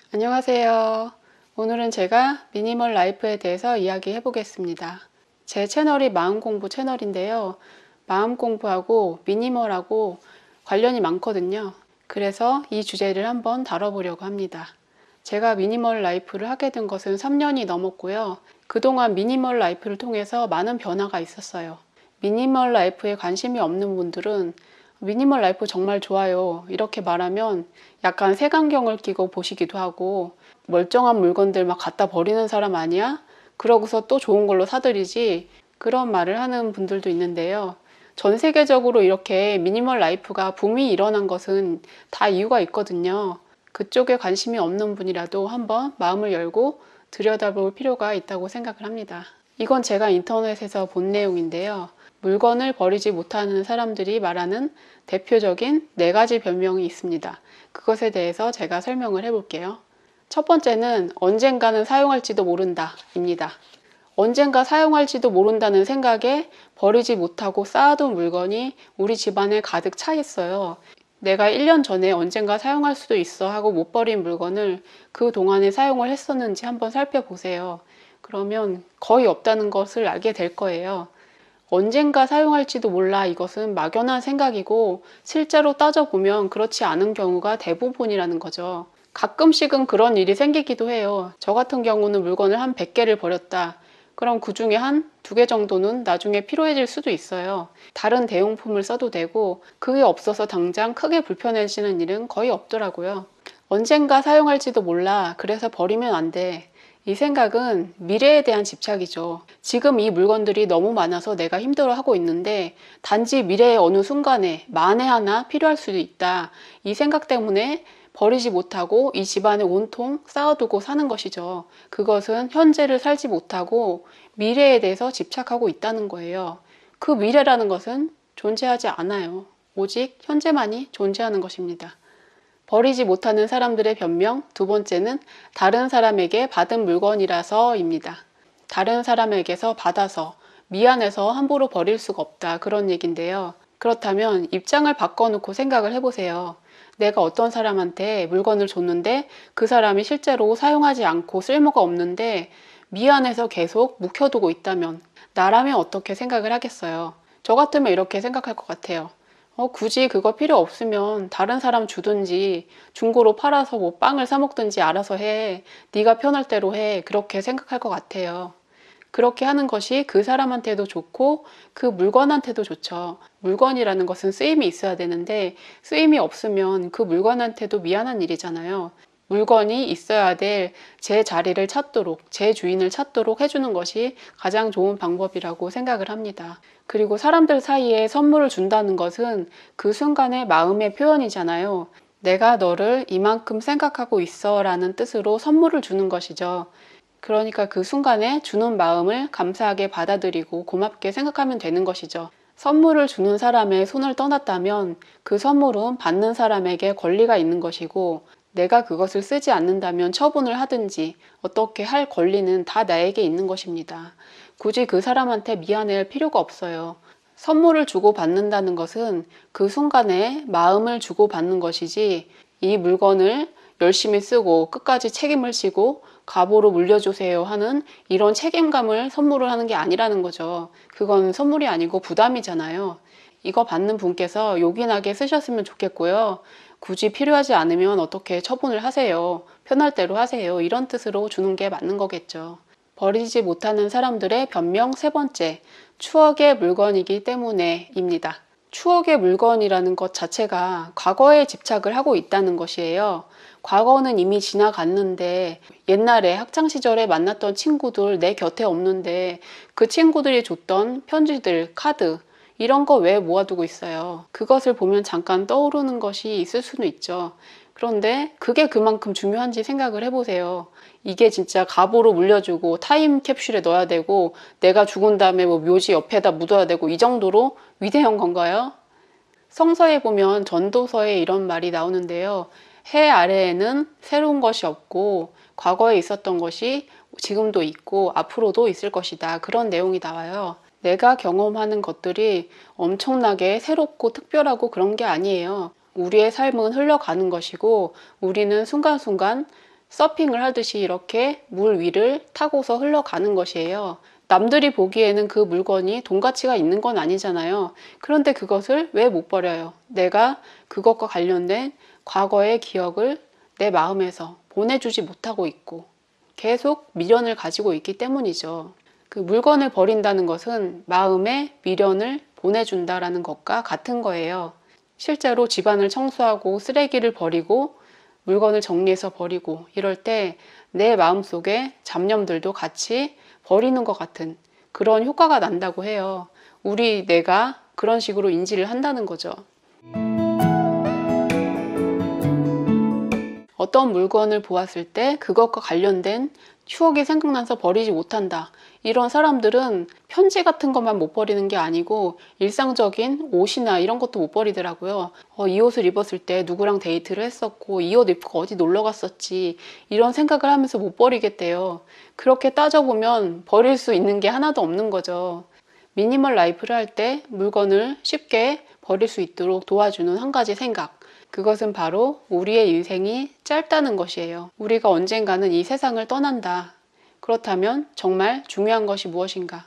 안녕하세요. 오늘은 제가 미니멀 라이프에 대해서 이야기해 보겠습니다. 제 채널이 마음공부 채널인데요. 마음공부하고 미니멀하고 관련이 많거든요. 그래서 이 주제를 한번 다뤄보려고 합니다. 제가 미니멀 라이프를 하게 된 것은 3년이 넘었고요. 그동안 미니멀 라이프를 통해서 많은 변화가 있었어요. 미니멀 라이프에 관심이 없는 분들은 미니멀 라이프 정말 좋아요 이렇게 말하면 약간 색안경을 끼고 보시기도 하고, 멀쩡한 물건들 막 갖다 버리는 사람 아니야? 그러고서 또 좋은 걸로 사들이지, 그런 말을 하는 분들도 있는데요. 전 세계적으로 이렇게 미니멀 라이프가 붐이 일어난 것은 다 이유가 있거든요. 그쪽에 관심이 없는 분이라도 한번 마음을 열고 들여다볼 필요가 있다고 생각을 합니다. 이건 제가 인터넷에서 본 내용인데요. 물건을 버리지 못하는 사람들이 말하는 대표적인 4가지 변명이 있습니다. 그것에 대해서 제가 설명을 해볼게요. 첫 번째는 언젠가는 사용할지도 모른다 입니다. 언젠가 사용할지도 모른다는 생각에 버리지 못하고 쌓아둔 물건이 우리 집안에 가득 차 있어요. 내가 1년 전에 언젠가 사용할 수도 있어 하고 못 버린 물건을 그 동안에 사용을 했었는지 한번 살펴보세요. 그러면 거의 없다는 것을 알게 될 거예요. 언젠가 사용할지도 몰라, 이것은 막연한 생각이고 실제로 따져보면 그렇지 않은 경우가 대부분이라는 거죠. 가끔씩은 그런 일이 생기기도 해요. 저 같은 경우는 물건을 한 100개를 버렸다. 그럼 그 중에 한 2개 정도는 나중에 필요해질 수도 있어요. 다른 대용품을 써도 되고, 그게 없어서 당장 크게 불편해지는 일은 거의 없더라고요. 언젠가 사용할지도 몰라, 그래서 버리면 안 돼. 이 생각은 미래에 대한 집착이죠. 지금 이 물건들이 너무 많아서 내가 힘들어하고 있는데 단지 미래의 어느 순간에 만에 하나 필요할 수도 있다. 이 생각 때문에 버리지 못하고 이 집안에 온통 쌓아두고 사는 것이죠. 그것은 현재를 살지 못하고 미래에 대해서 집착하고 있다는 거예요. 그 미래라는 것은 존재하지 않아요. 오직 현재만이 존재하는 것입니다. 버리지 못하는 사람들의 변명 두 번째는 다른 사람에게 받은 물건이라서입니다. 다른 사람에게서 받아서 미안해서 함부로 버릴 수가 없다, 그런 얘기인데요. 그렇다면 입장을 바꿔놓고 생각을 해보세요. 내가 어떤 사람한테 물건을 줬는데 그 사람이 실제로 사용하지 않고 쓸모가 없는데 미안해서 계속 묵혀두고 있다면 나라면 어떻게 생각을 하겠어요? 저 같으면 이렇게 생각할 것 같아요. 굳이 그거 필요 없으면 다른 사람 주든지 중고로 팔아서 뭐 빵을 사 먹든지 알아서 해. 네가 편할 대로 해. 그렇게 생각할 것 같아요. 그렇게 하는 것이 그 사람한테도 좋고 그 물건한테도 좋죠. 물건이라는 것은 쓰임이 있어야 되는데 쓰임이 없으면 그 물건한테도 미안한 일이잖아요. 물건이 있어야 될 제 자리를 찾도록, 제 주인을 찾도록 해주는 것이 가장 좋은 방법이라고 생각을 합니다. 그리고 사람들 사이에 선물을 준다는 것은 그 순간의 마음의 표현이잖아요. 내가 너를 이만큼 생각하고 있어 라는 뜻으로 선물을 주는 것이죠. 그러니까 그 순간에 주는 마음을 감사하게 받아들이고 고맙게 생각하면 되는 것이죠. 선물을 주는 사람의 손을 떠났다면 그 선물은 받는 사람에게 권리가 있는 것이고, 내가 그것을 쓰지 않는다면 처분을 하든지 어떻게 할 권리는 다 나에게 있는 것입니다. 굳이 그 사람한테 미안해할 필요가 없어요. 선물을 주고받는다는 것은 그 순간에 마음을 주고받는 것이지, 이 물건을 열심히 쓰고 끝까지 책임을 지고 갑오로 물려주세요 하는 이런 책임감을 선물을 하는 게 아니라는 거죠. 그건 선물이 아니고 부담이잖아요. 이거 받는 분께서 요긴하게 쓰셨으면 좋겠고요. 굳이 필요하지 않으면 어떻게 처분을 하세요. 편할 대로 하세요. 이런 뜻으로 주는 게 맞는 거겠죠. 버리지 못하는 사람들의 변명 세 번째, 추억의 물건이기 때문에입니다. 추억의 물건이라는 것 자체가 과거에 집착을 하고 있다는 것이에요. 과거는 이미 지나갔는데 옛날에 학창시절에 만났던 친구들 내 곁에 없는데 그 친구들이 줬던 편지들, 카드 이런 거 왜 모아두고 있어요? 그것을 보면 잠깐 떠오르는 것이 있을 수는 있죠. 그런데 그게 그만큼 중요한지 생각을 해보세요. 이게 진짜 갑오로 물려주고 타임캡슐에 넣어야 되고 내가 죽은 다음에 뭐 묘지 옆에다 묻어야 되고 이 정도로 위대한 건가요? 성서에 보면 전도서에 이런 말이 나오는데요. 해 아래에는 새로운 것이 없고 과거에 있었던 것이 지금도 있고 앞으로도 있을 것이다. 그런 내용이 나와요. 내가 경험하는 것들이 엄청나게 새롭고 특별하고 그런 게 아니에요. 우리의 삶은 흘러가는 것이고 우리는 순간순간 서핑을 하듯이 이렇게 물 위를 타고서 흘러가는 것이에요. 남들이 보기에는 그 물건이 돈 가치가 있는 건 아니잖아요. 그런데 그것을 왜 못 버려요? 내가 그것과 관련된 과거의 기억을 내 마음에서 보내주지 못하고 있고 계속 미련을 가지고 있기 때문이죠. 그 물건을 버린다는 것은 마음에 미련을 보내준다라는 것과 같은 거예요. 실제로 집안을 청소하고 쓰레기를 버리고 물건을 정리해서 버리고 이럴 때 내 마음속에 잡념들도 같이 버리는 것 같은 그런 효과가 난다고 해요. 우리 뇌가 그런 식으로 인지를 한다는 거죠. 어떤 물건을 보았을 때 그것과 관련된 추억이 생각나서 버리지 못한다. 이런 사람들은 편지 같은 것만 못 버리는 게 아니고 일상적인 옷이나 이런 것도 못 버리더라고요. 이 옷을 입었을 때 누구랑 데이트를 했었고 이 옷 입고 어디 놀러 갔었지 이런 생각을 하면서 못 버리겠대요. 그렇게 따져보면 버릴 수 있는 게 하나도 없는 거죠. 미니멀 라이프를 할 때 물건을 쉽게 버릴 수 있도록 도와주는 한 가지 생각. 그것은 바로 우리의 인생이 짧다는 것이에요. 우리가 언젠가는 이 세상을 떠난다. 그렇다면 정말 중요한 것이 무엇인가?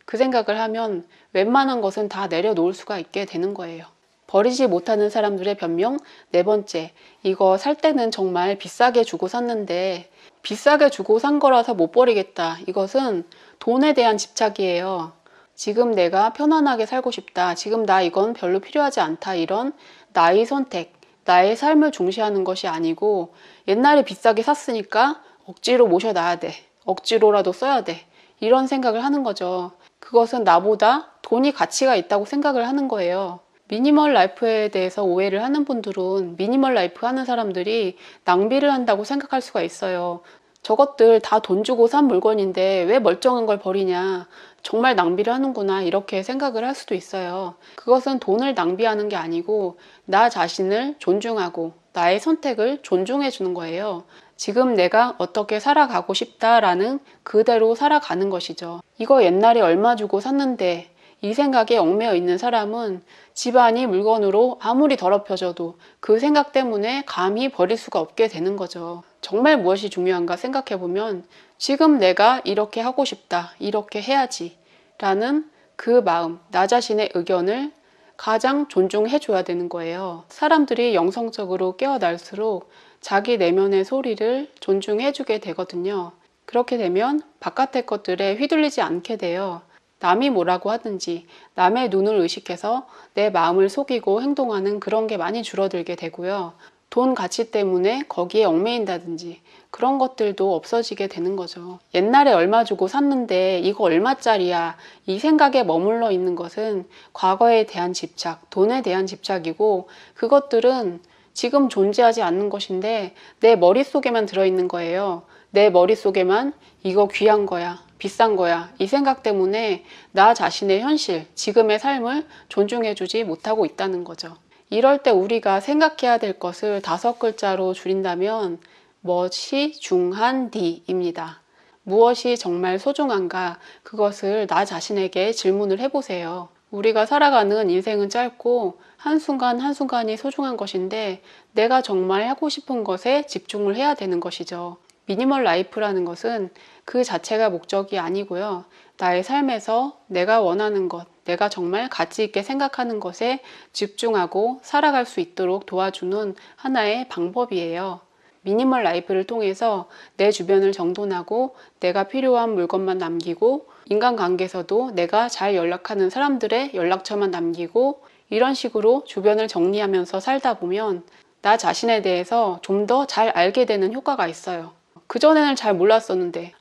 그 생각을 하면 웬만한 것은 다 내려놓을 수가 있게 되는 거예요. 버리지 못하는 사람들의 변명 네 번째, 이거 살 때는 정말 비싸게 주고 샀는데 비싸게 주고 산 거라서 못 버리겠다. 이것은 돈에 대한 집착이에요. 지금 내가 편안하게 살고 싶다. 지금 나 이건 별로 필요하지 않다. 이런 나의 선택, 나의 삶을 중시하는 것이 아니고 옛날에 비싸게 샀으니까 억지로 모셔놔야 돼. 억지로라도 써야 돼. 이런 생각을 하는 거죠. 그것은 나보다 돈이 가치가 있다고 생각을 하는 거예요. 미니멀 라이프에 대해서 오해를 하는 분들은 미니멀 라이프 하는 사람들이 낭비를 한다고 생각할 수가 있어요. 저것들 다 돈 주고 산 물건인데 왜 멀쩡한 걸 버리냐. 정말 낭비를 하는구나. 이렇게 생각을 할 수도 있어요. 그것은 돈을 낭비하는 게 아니고 나 자신을 존중하고 나의 선택을 존중해 주는 거예요. 지금 내가 어떻게 살아가고 싶다라는 그대로 살아가는 것이죠. 이거 옛날에 얼마 주고 샀는데 이 생각에 얽매여 있는 사람은 집안이 물건으로 아무리 더럽혀져도 그 생각 때문에 감히 버릴 수가 없게 되는 거죠. 정말 무엇이 중요한가 생각해보면 지금 내가 이렇게 하고 싶다, 이렇게 해야지 라는 그 마음, 나 자신의 의견을 가장 존중해줘야 되는 거예요. 사람들이 영성적으로 깨어날수록 자기 내면의 소리를 존중해주게 되거든요. 그렇게 되면 바깥의 것들에 휘둘리지 않게 돼요. 남이 뭐라고 하든지 남의 눈을 의식해서 내 마음을 속이고 행동하는 그런 게 많이 줄어들게 되고요. 돈 가치 때문에 거기에 얽매인다든지 그런 것들도 없어지게 되는 거죠. 옛날에 얼마 주고 샀는데 이거 얼마짜리야 이 생각에 머물러 있는 것은 과거에 대한 집착, 돈에 대한 집착이고 그것들은 지금 존재하지 않는 것인데 내 머릿속에만 들어있는 거예요. 내 머릿속에만 이거 귀한 거야, 비싼 거야 이 생각 때문에 나 자신의 현실, 지금의 삶을 존중해주지 못하고 있다는 거죠. 이럴 때 우리가 생각해야 될 것을 5글자로 줄인다면 무엇이 중한디입니다. 무엇이 정말 소중한가 그것을 나 자신에게 질문을 해보세요. 우리가 살아가는 인생은 짧고 한순간 한순간이 소중한 것인데 내가 정말 하고 싶은 것에 집중을 해야 되는 것이죠. 미니멀 라이프라는 것은 그 자체가 목적이 아니고요. 나의 삶에서 내가 원하는 것, 내가 정말 가치 있게 생각하는 것에 집중하고 살아갈 수 있도록 도와주는 하나의 방법이에요. 미니멀 라이프를 통해서 내 주변을 정돈하고 내가 필요한 물건만 남기고 인간관계에서도 내가 잘 연락하는 사람들의 연락처만 남기고 이런 식으로 주변을 정리하면서 살다 보면 나 자신에 대해서 좀 더 잘 알게 되는 효과가 있어요. 그전에는 잘 몰랐었는데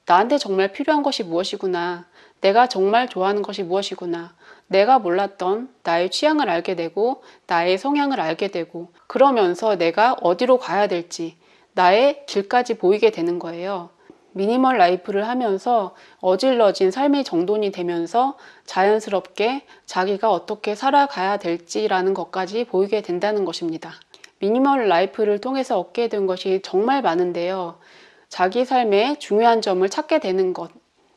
나한테 정말 필요한 것이 무엇이구나. 내가 정말 좋아하는 것이 무엇이구나. 내가 몰랐던 나의 취향을 알게 되고 나의 성향을 알게 되고 그러면서 내가 어디로 가야 될지 나의 길까지 보이게 되는 거예요. 미니멀 라이프를 하면서 어질러진 삶의 정돈이 되면서 자연스럽게 자기가 어떻게 살아가야 될지라는 것까지 보이게 된다는 것입니다. 미니멀 라이프를 통해서 얻게 된 것이 정말 많은데요. 자기 삶의 중요한 점을 찾게 되는 것,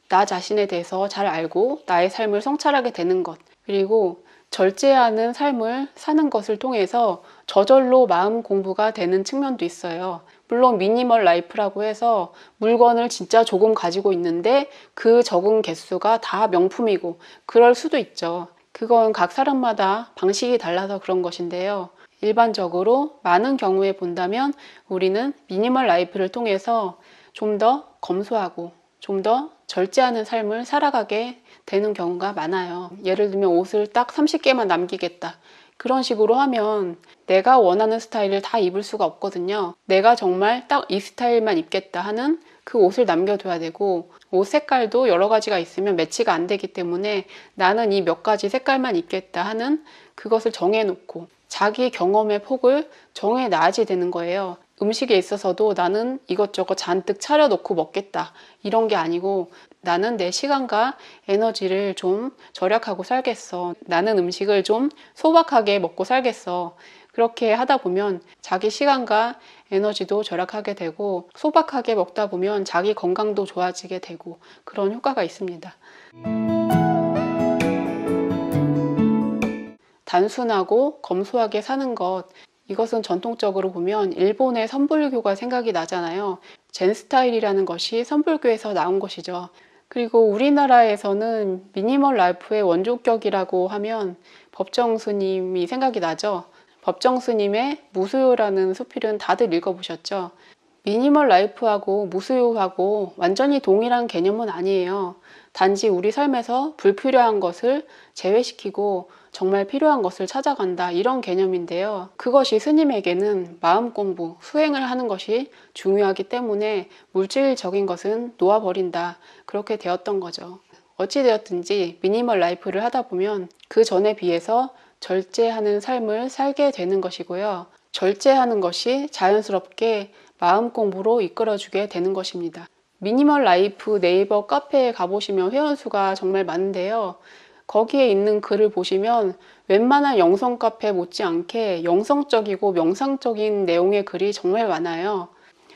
나 자신에 대해서 잘 알고 나의 삶을 성찰하게 되는 것, 그리고 절제하는 삶을 사는 것을 통해서 저절로 마음 공부가 되는 측면도 있어요. 물론 미니멀 라이프라고 해서 물건을 진짜 조금 가지고 있는데 그 적은 개수가 다 명품이고 그럴 수도 있죠. 그건 각 사람마다 방식이 달라서 그런 것인데요. 일반적으로 많은 경우에 본다면 우리는 미니멀 라이프를 통해서 좀 더 검소하고 좀 더 절제하는 삶을 살아가게 되는 경우가 많아요. 예를 들면 옷을 딱 30개만 남기겠다. 그런 식으로 하면 내가 원하는 스타일을 다 입을 수가 없거든요. 내가 정말 딱 이 스타일만 입겠다 하는 그 옷을 남겨둬야 되고, 옷 색깔도 여러 가지가 있으면 매치가 안 되기 때문에 나는 이 몇 가지 색깔만 입겠다 하는 그것을 정해놓고 자기 경험의 폭을 정해놔야지 되는 거예요. 음식에 있어서도 나는 이것저것 잔뜩 차려놓고 먹겠다 이런 게 아니고, 나는 내 시간과 에너지를 좀 절약하고 살겠어. 나는 음식을 좀 소박하게 먹고 살겠어. 그렇게 하다 보면 자기 시간과 에너지도 절약하게 되고, 소박하게 먹다 보면 자기 건강도 좋아지게 되고 그런 효과가 있습니다. 단순하고 검소하게 사는 것, 이것은 전통적으로 보면 일본의 선불교가 생각이 나잖아요. 젠 스타일이라는 것이 선불교에서 나온 것이죠. 그리고 우리나라에서는 미니멀 라이프의 원조격이라고 하면 법정 스님이 생각이 나죠. 법정 스님의 무수요라는 수필은 다들 읽어보셨죠? 미니멀 라이프하고 무수요하고 완전히 동일한 개념은 아니에요. 단지 우리 삶에서 불필요한 것을 제외시키고 정말 필요한 것을 찾아간다, 이런 개념인데요. 그것이 스님에게는 마음 공부, 수행을 하는 것이 중요하기 때문에 물질적인 것은 놓아버린다, 그렇게 되었던 거죠. 어찌되었든지 미니멀 라이프를 하다 보면 그 전에 비해서 절제하는 삶을 살게 되는 것이고요. 절제하는 것이 자연스럽게 마음 공부로 이끌어주게 되는 것입니다. 미니멀 라이프 네이버 카페에 가보시면 회원수가 정말 많은데요. 거기에 있는 글을 보시면 웬만한 영성 카페 못지않게 영성적이고 명상적인 내용의 글이 정말 많아요.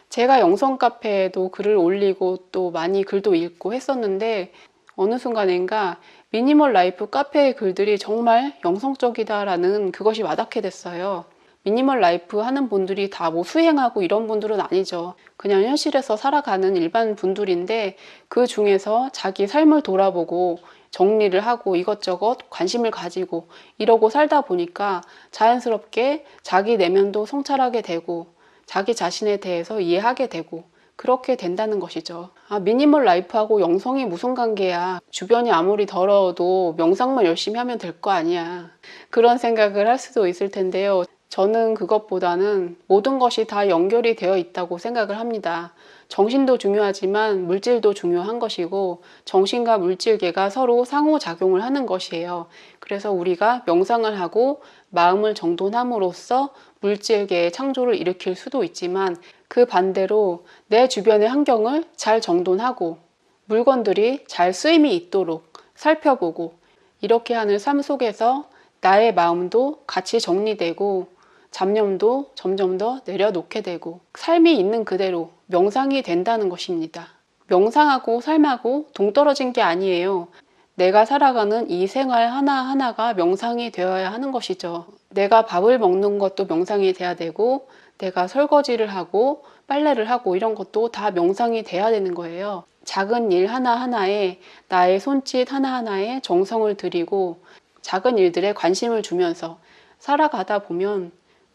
제가 영성 카페에도 글을 올리고 또 많이 글도 읽고 했었는데, 어느 순간인가 미니멀 라이프 카페의 글들이 정말 영성적이다라는 그것이 와닿게 됐어요. 미니멀 라이프 하는 분들이 다 뭐 수행하고 이런 분들은 아니죠. 그냥 현실에서 살아가는 일반 분들인데, 그 중에서 자기 삶을 돌아보고 정리를 하고 이것저것 관심을 가지고 이러고 살다 보니까 자연스럽게 자기 내면도 성찰하게 되고 자기 자신에 대해서 이해하게 되고 그렇게 된다는 것이죠. 미니멀 라이프하고 영성이 무슨 관계야. 주변이 아무리 더러워도 명상만 열심히 하면 될 거 아니야. 그런 생각을 할 수도 있을 텐데요. 저는 그것보다는 모든 것이 다 연결이 되어 있다고 생각을 합니다. 정신도 중요하지만 물질도 중요한 것이고, 정신과 물질계가 서로 상호작용을 하는 것이에요. 그래서 우리가 명상을 하고 마음을 정돈함으로써 물질계의 창조를 일으킬 수도 있지만, 그 반대로 내 주변의 환경을 잘 정돈하고 물건들이 잘 쓰임이 있도록 살펴보고, 이렇게 하는 삶 속에서 나의 마음도 같이 정리되고 잡념도 점점 더 내려놓게 되고 삶이 있는 그대로 명상이 된다는 것입니다. 명상하고 삶하고 동떨어진 게 아니에요. 내가 살아가는 이 생활 하나하나가 명상이 되어야 하는 것이죠. 내가 밥을 먹는 것도 명상이 돼야 되고, 내가 설거지를 하고 빨래를 하고 이런 것도 다 명상이 돼야 되는 거예요. 작은 일 하나하나에 나의 손짓 하나하나에 정성을 들이고 작은 일들에 관심을 주면서 살아가다 보면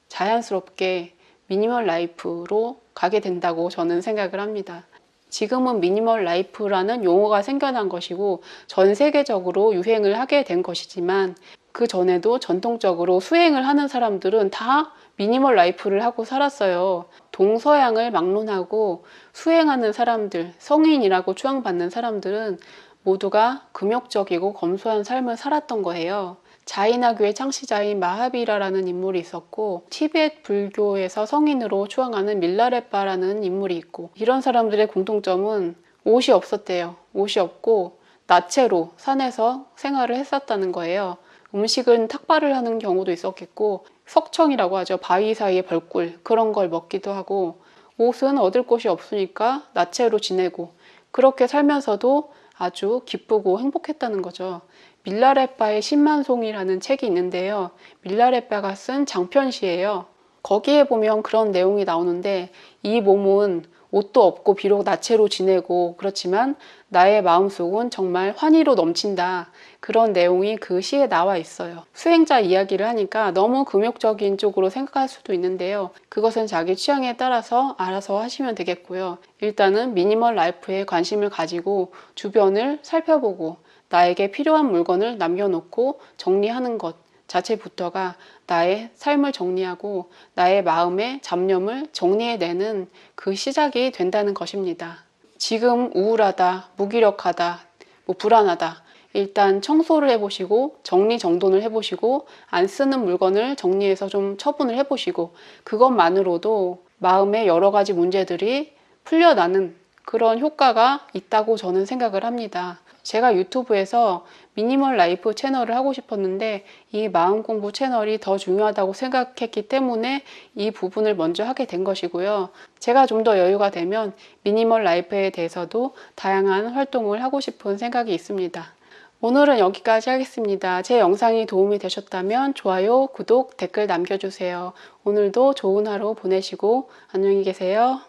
자연스럽게 미니멀 라이프로 가게 된다고 저는 생각을 합니다. 지금은 미니멀 라이프라는 용어가 생겨난 것이고 전 세계적으로 유행을 하게 된 것이지만, 그 전에도 전통적으로 수행을 하는 사람들은 다 미니멀 라이프를 하고 살았어요. 동서양을 막론하고 수행하는 사람들, 성인이라고 추앙받는 사람들은 모두가 금욕적이고 검소한 삶을 살았던 거예요. 자이나교의 창시자인 마하비라라는 인물이 있었고, 티베트 불교에서 성인으로 추앙하는 밀라레빠라는 인물이 있고, 이런 사람들의 공통점은 옷이 없었대요. 옷이 없고 나체로 산에서 생활을 했었다는 거예요. 음식은 탁발을 하는 경우도 있었겠고, 석청이라고 하죠. 바위 사이의 벌꿀, 그런 걸 먹기도 하고, 옷은 얻을 곳이 없으니까 나체로 지내고, 그렇게 살면서도 아주 기쁘고 행복했다는 거죠. 밀라레빠의 10만송이라는 책이 있는데요. 밀라레빠가 쓴 장편시예요. 거기에 보면 그런 내용이 나오는데, 이 몸은 옷도 없고 비록 나체로 지내고 그렇지만 나의 마음속은 정말 환희로 넘친다. 그런 내용이 그 시에 나와 있어요. 수행자 이야기를 하니까 너무 금욕적인 쪽으로 생각할 수도 있는데요. 그것은 자기 취향에 따라서 알아서 하시면 되겠고요. 일단은 미니멀 라이프에 관심을 가지고 주변을 살펴보고 나에게 필요한 물건을 남겨놓고 정리하는 것 자체부터가 나의 삶을 정리하고 나의 마음의 잡념을 정리해내는 그 시작이 된다는 것입니다. 지금 우울하다, 무기력하다, 불안하다. 일단 청소를 해보시고 정리정돈을 해보시고 안 쓰는 물건을 정리해서 좀 처분을 해보시고 그것만으로도 마음의 여러 가지 문제들이 풀려나는 그런 효과가 있다고 저는 생각을 합니다. 제가 유튜브에서 미니멀 라이프 채널을 하고 싶었는데 이 마음 공부 채널이 더 중요하다고 생각했기 때문에 이 부분을 먼저 하게 된 것이고요. 제가 좀 더 여유가 되면 미니멀 라이프에 대해서도 다양한 활동을 하고 싶은 생각이 있습니다. 오늘은 여기까지 하겠습니다. 제 영상이 도움이 되셨다면 좋아요, 구독, 댓글 남겨주세요. 오늘도 좋은 하루 보내시고 안녕히 계세요.